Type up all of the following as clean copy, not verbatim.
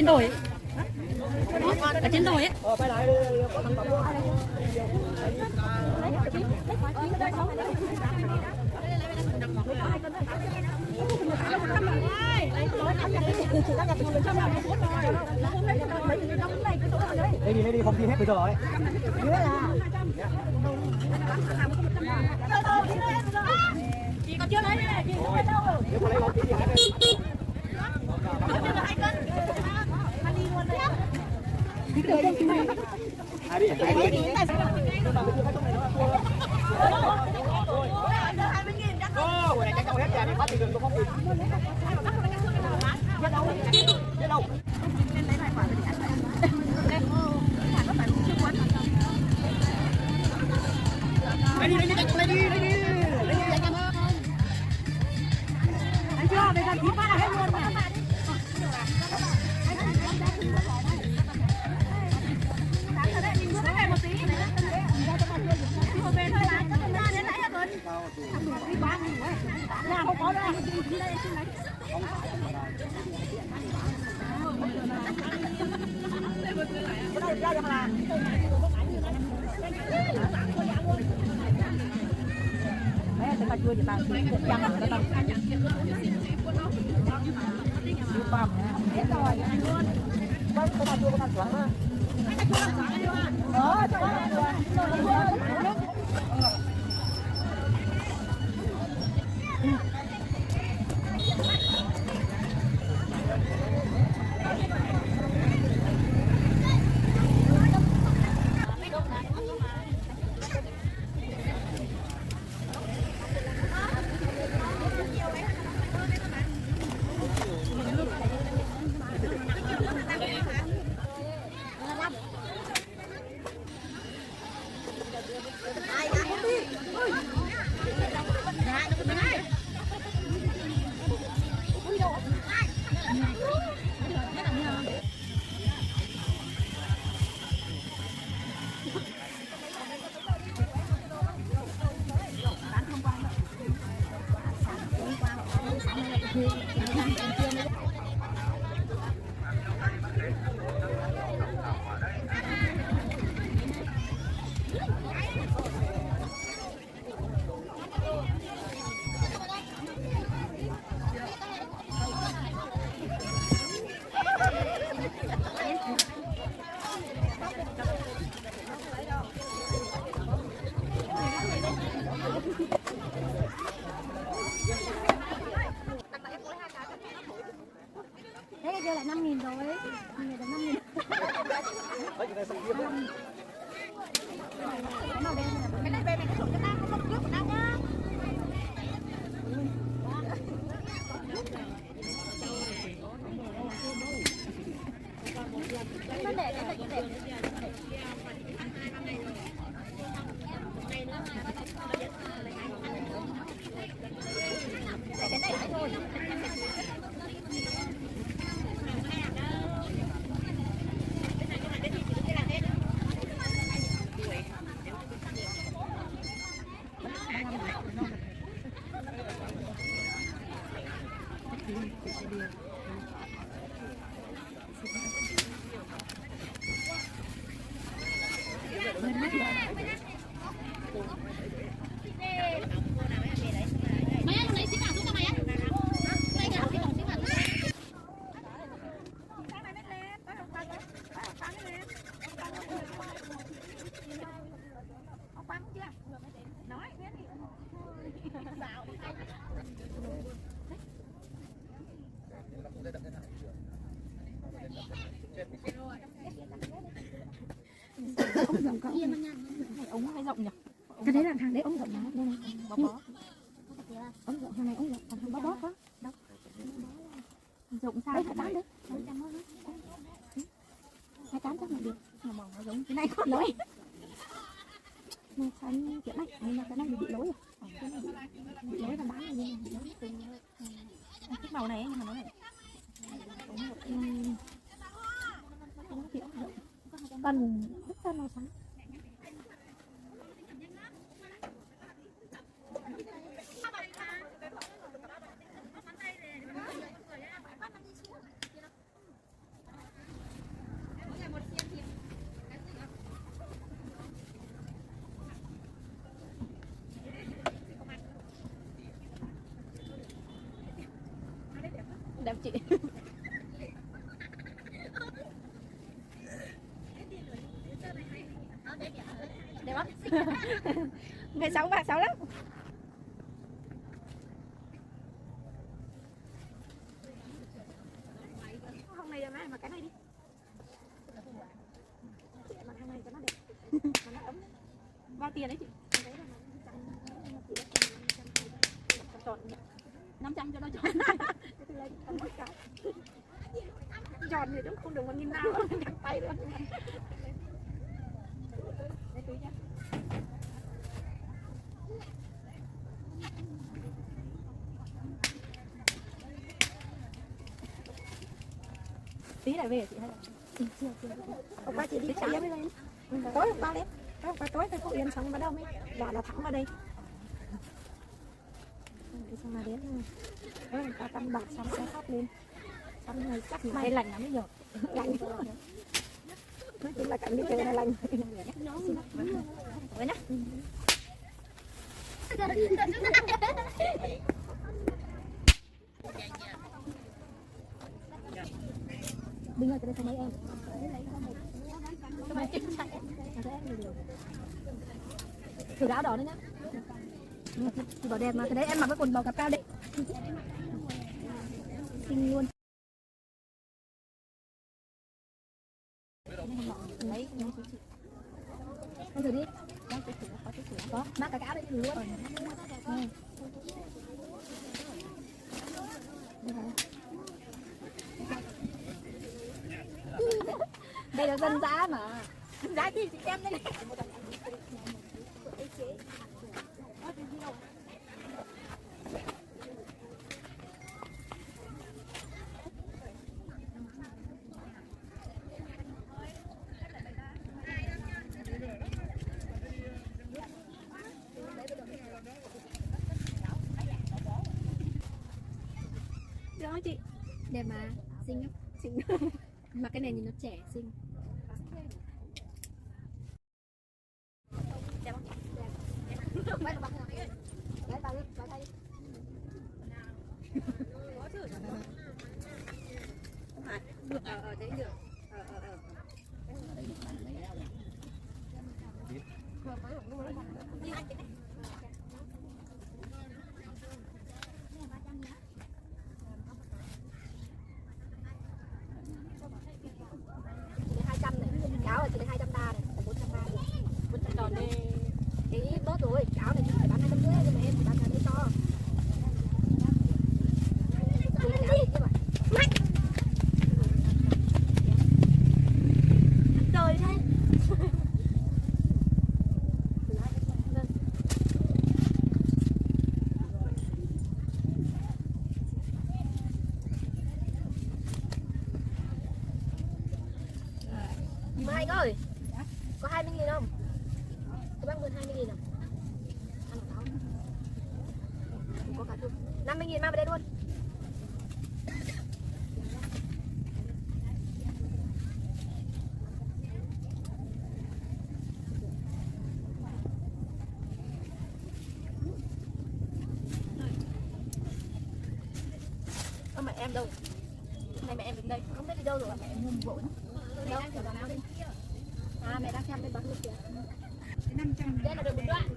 trên đồi ấy. Ở trên đồi ấy. Lấy đi không thi hết bây giờ ấy. Chị còn chưa lấy này, chị không lấy đâu. Nếu mà lấy không tí thì hết đi. Quầy này chắc đâu hết giờ đi, bắt thì đừng có không kịp. Anh chưa, bây giờ tí phát là hết luôn này. Không có đâu. Đấy, tôi chưa thì bạn chăm nó đâu. Đi băm hết rồi. Vâng, tôi chưa có ăn xoắn nữa. Thế giờ lại 5.000 rồi. Mình được 5.000. Cái này về mình cái sổ cho ta, không trước của ta nhá. Nó để cái này để. Cái này thôi. Ống rộng cỡ ống hay rộng nhỉ? Cái đấy là thằng đấy ống rộng lắm đây này. Bó. Ống rộng thằng này ống rộng, còn thằng bó quá. Đâu. Rộng sao? Đấy, bán đấy. 28 chắc là được. Mà mỏng nó giống cái này còn lỗi. Mà xanh kiểu này, nhưng mà cái này bị lỗi rồi. Bị lỗi là bán rồi nhưng mà bị lỗi. Cái màu này nhưng mà nó này. Còn thích sao màu trắng. chị. Đẹp không? Về 636 lắm. Hôm nay mà cái này đi. Mà hàng này cho nó đẹp. Mà nó ấm. Bao tiền đấy chị? Chọn 500 cho nó chọn. Chọn thì cũng không được 1.000 nào cắt tay luôn. Đây túi nhá. Tí lại về chị hay là hôm qua chị đi sáng với lên tối hôm qua lên hôm qua tối cô Yên xong vào đâu mới gọi là thẳng vào đây đi xong mà đến người ta tâm bạc xong xe khóc lên xong rồi chắc may lạnh lắm bây giờ lạnh nói chung là cảnh đi chơi này lạnh với nè Bình ơi, cái đây mấy em. Thử áo đỏ đấy nhá. Chị bảo đẹp mà, cái đấy em mặc cái quần bò cạp cao đấy. Xinh luôn. Lấy thử đi. Có, mắc cái áo đấy thử luôn. Đây là dân dã mà. Dân dã thì chị xem đây này. Đó chị. Đẹp mà, xinh không? Xinh. Mà cái này nhìn nó trẻ xinh. Đẹp không? Đẹp. Lấy bà đây. Bà đây. Có chứ. Không phải. Được đấy được. Mai ơi, có 20.000 không? Có bác mượn 20.000 không? Ăn táo. Có cả chung 50.000 mang về đây luôn. Ơ mẹ em đâu? Này mẹ em đứng đây, không biết đi đâu rồi, mẹ em mua một bộ nữa. Đâu? Ở đâu đi? À mẹ đang xem bên bán kìa. 500. Đây là được một đoạn.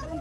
Không